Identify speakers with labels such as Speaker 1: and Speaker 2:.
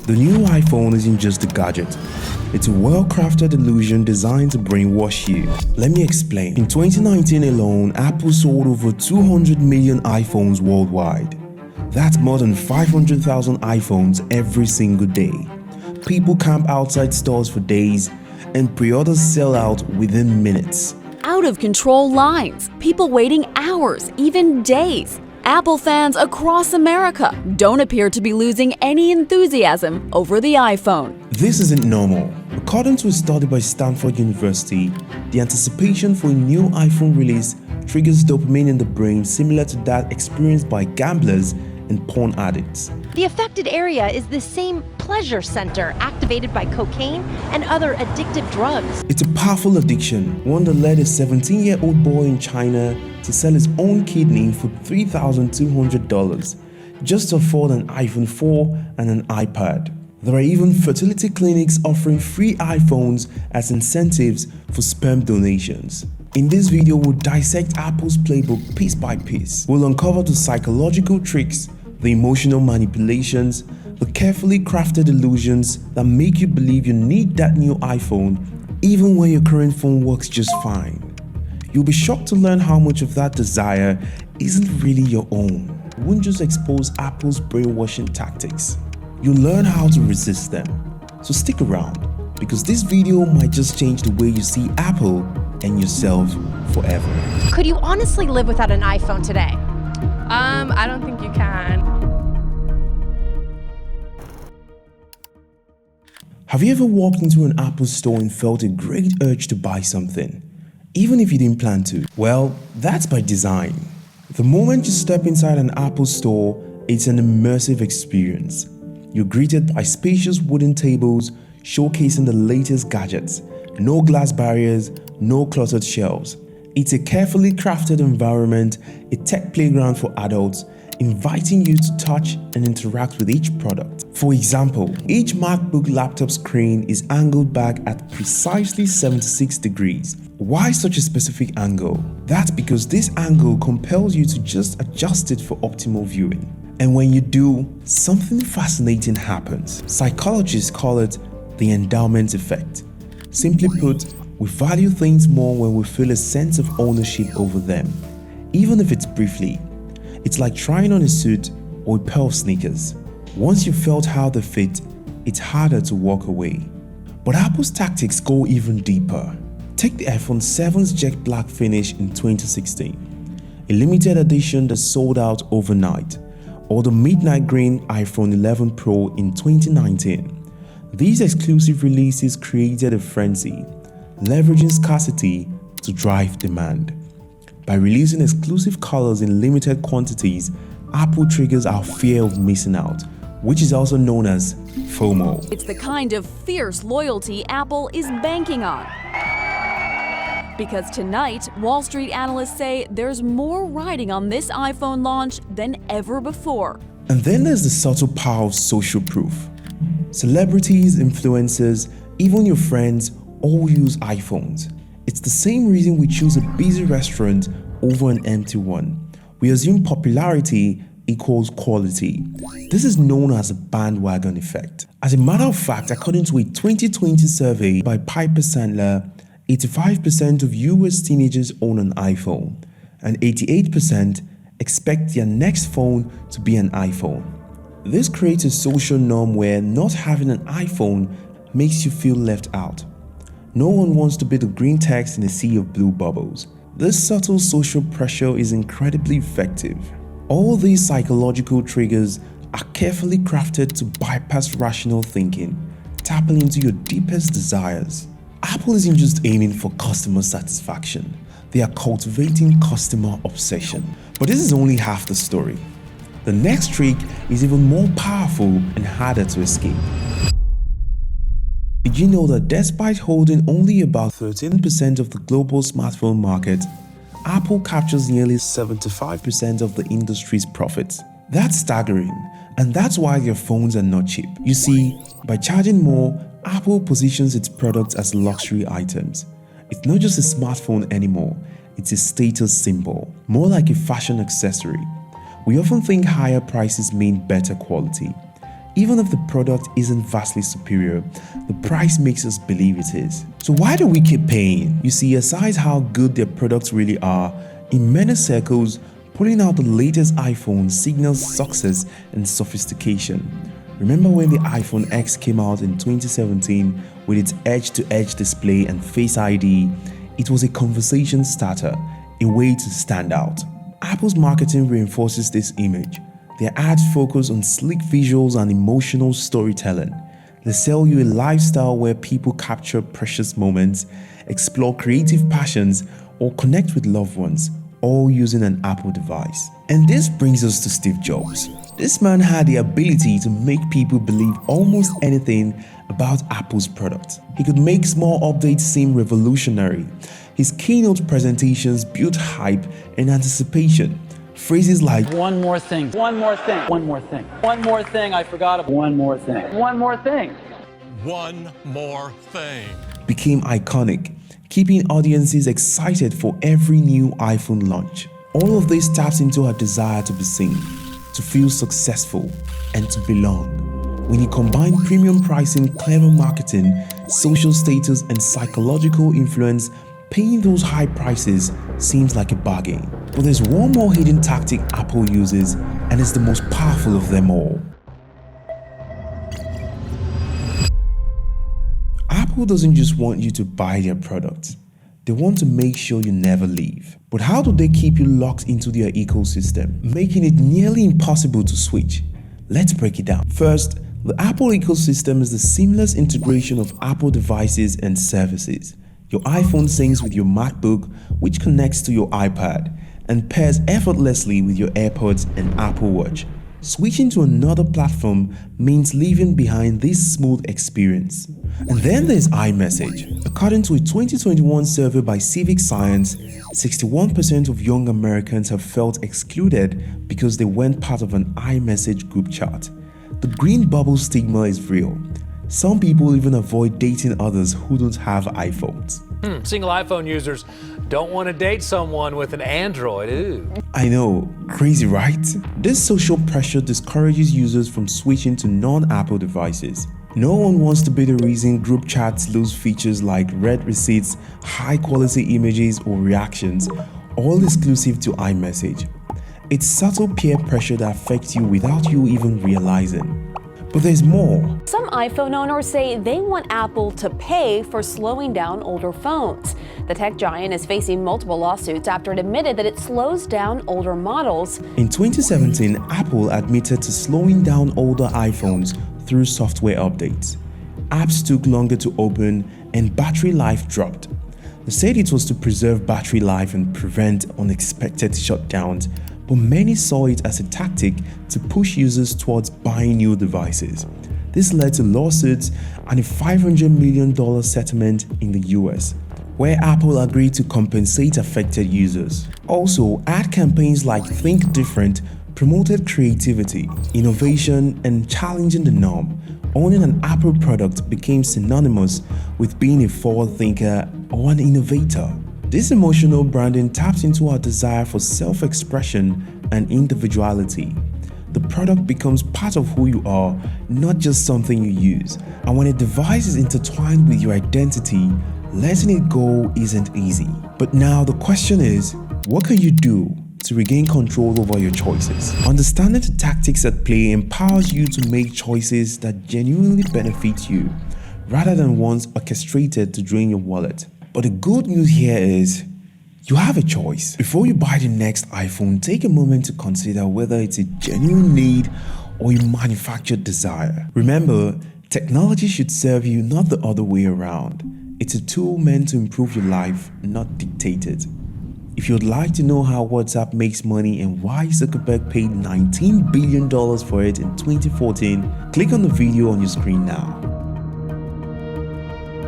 Speaker 1: The new iPhone isn't just a gadget. It's a well-crafted illusion designed to brainwash you. Let me explain. In 2019 alone, Apple sold over 200 million iPhones worldwide. That's more than 500,000 iPhones every single day. People camp outside stores for days, and pre-orders sell out within minutes.
Speaker 2: Out-of-control lines, people waiting hours, even days. Apple fans across America don't appear to be losing any enthusiasm over the iPhone.
Speaker 1: This isn't normal. According to a study by Stanford University, the anticipation for a new iPhone release triggers dopamine in the brain similar to that experienced by gamblers and porn addicts.
Speaker 3: The affected area is the same pleasure center activated by cocaine and other addictive drugs.
Speaker 1: It's a powerful addiction, one that led a 17-year-old boy in China to sell his own kidney for $3,200 just to afford an iPhone 4 and an iPad. There are even fertility clinics offering free iPhones as incentives for sperm donations. In this video, we'll dissect Apple's playbook piece by piece. We'll uncover the psychological tricks, the emotional manipulations, the carefully crafted illusions that make you believe you need that new iPhone even when your current phone works just fine. You'll be shocked to learn how much of that desire isn't really your own. We won't just expose Apple's brainwashing tactics. You'll learn how to resist them. So stick around, because this video might just change the way you see Apple and yourself forever.
Speaker 3: Could you honestly live without an iPhone today?
Speaker 4: I don't think you can.
Speaker 1: Have you ever walked into an Apple store and felt a great urge to buy something, even if you didn't plan to? Well, that's by design. The moment you step inside an Apple store, it's an immersive experience. You're greeted by spacious wooden tables showcasing the latest gadgets. No glass barriers, no cluttered shelves. It's a carefully crafted environment, a tech playground for adults, inviting you to touch and interact with each product. For example, each MacBook laptop screen is angled back at precisely 76 degrees. Why such a specific angle? That's because this angle compels you to just adjust it for optimal viewing. And when you do, something fascinating happens. Psychologists call it the endowment effect. Simply put, we value things more when we feel a sense of ownership over them, even if it's briefly. It's like trying on a suit or a pair of sneakers. Once you've felt how they fit, it's harder to walk away. But Apple's tactics go even deeper. Take the iPhone 7's jet black finish in 2016, a limited edition that sold out overnight, or the midnight green iPhone 11 Pro in 2019. These exclusive releases created a frenzy, leveraging scarcity to drive demand. By releasing exclusive colors in limited quantities, Apple triggers our fear of missing out, which is also known as FOMO.
Speaker 2: It's the kind of fierce loyalty Apple is banking on. Because tonight, Wall Street analysts say there's more riding on this iPhone launch than ever before.
Speaker 1: And then there's the subtle power of social proof. Celebrities, influencers, even your friends all use iPhones. It's the same reason we choose a busy restaurant over an empty one. We assume popularity equals quality. This is known as a bandwagon effect. As a matter of fact, according to a 2020 survey by Piper Sandler, 85% of US teenagers own an iPhone, and 88% expect their next phone to be an iPhone. This creates a social norm where not having an iPhone makes you feel left out. No one wants to be the green text in a sea of blue bubbles. This subtle social pressure is incredibly effective. All these psychological triggers are carefully crafted to bypass rational thinking, tapping into your deepest desires. Apple isn't just aiming for customer satisfaction, they are cultivating customer obsession. But this is only half the story. The next trick is even more powerful and harder to escape. Did you know that despite holding only about 13% of the global smartphone market, Apple captures nearly 75% of the industry's profits? That's staggering, and that's why their phones are not cheap. You see, by charging more, Apple positions its products as luxury items. It's not just a smartphone anymore, it's a status symbol, more like a fashion accessory. We often think higher prices mean better quality. Even if the product isn't vastly superior, the price makes us believe it is. So why do we keep paying? You see, aside how good their products really are, in many circles, pulling out the latest iPhone signals success and sophistication. Remember when the iPhone X came out in 2017 with its edge-to-edge display and Face ID? It was a conversation starter, a way to stand out. Apple's marketing reinforces this image. Their ads focus on sleek visuals and emotional storytelling. They sell you a lifestyle where people capture precious moments, explore creative passions, or connect with loved ones, all using an Apple device. And this brings us to Steve Jobs. This man had the ability to make people believe almost anything about Apple's products. He could make small updates seem revolutionary. His keynote presentations built hype and anticipation. Phrases like,
Speaker 5: one more thing, one more thing, one more thing, one more thing I forgot about, one more thing, one more thing,
Speaker 6: one more thing,
Speaker 1: became iconic, keeping audiences excited for every new iPhone launch. All of this taps into our desire to be seen, to feel successful, and to belong. When you combine premium pricing, clever marketing, social status, and psychological influence, paying those high prices seems like a bargain. But there's one more hidden tactic Apple uses, and it's the most powerful of them all. Apple doesn't just want you to buy their products. They want to make sure you never leave. But how do they keep you locked into their ecosystem, making it nearly impossible to switch? Let's break it down. First, the Apple ecosystem is the seamless integration of Apple devices and services. Your iPhone syncs with your MacBook, which connects to your iPad, and pairs effortlessly with your AirPods and Apple Watch. Switching to another platform means leaving behind this smooth experience. And then there's iMessage. According to a 2021 survey by Civic Science, 61% of young Americans have felt excluded because they weren't part of an iMessage group chat. The green bubble stigma is real. Some people even avoid dating others who don't have iPhones.
Speaker 7: Single iPhone users don't want to date someone with an Android. Ooh.
Speaker 1: I know, crazy right? This social pressure discourages users from switching to non-Apple devices. No one wants to be the reason group chats lose features like read receipts, high-quality images, or reactions, all exclusive to iMessage. It's subtle peer pressure that affects you without you even realizing. But there's more.
Speaker 2: Some iPhone owners say they want Apple to pay for slowing down older phones. The tech giant is facing multiple lawsuits after it admitted that it slows down older models.
Speaker 1: In 2017, Apple admitted to slowing down older iPhones through software updates. Apps took longer to open and battery life dropped. They said it was to preserve battery life and prevent unexpected shutdowns, but many saw it as a tactic to push users towards buying new devices. This led to lawsuits and a $500 million settlement in the US, where Apple agreed to compensate affected users. Also, ad campaigns like Think Different promoted creativity, innovation, and challenging the norm. Owning an Apple product became synonymous with being a forward thinker or an innovator. This emotional branding taps into our desire for self-expression and individuality. The product becomes part of who you are, not just something you use. And when a device is intertwined with your identity, letting it go isn't easy. But now the question is, what can you do to regain control over your choices? Understanding the tactics at play empowers you to make choices that genuinely benefit you, rather than ones orchestrated to drain your wallet. But the good news here is, you have a choice. Before you buy the next iPhone, take a moment to consider whether it's a genuine need or a manufactured desire. Remember, technology should serve you, not the other way around. It's a tool meant to improve your life, not dictate it. If you'd like to know how WhatsApp makes money and why Zuckerberg paid $19 billion for it in 2014, click on the video on your screen now.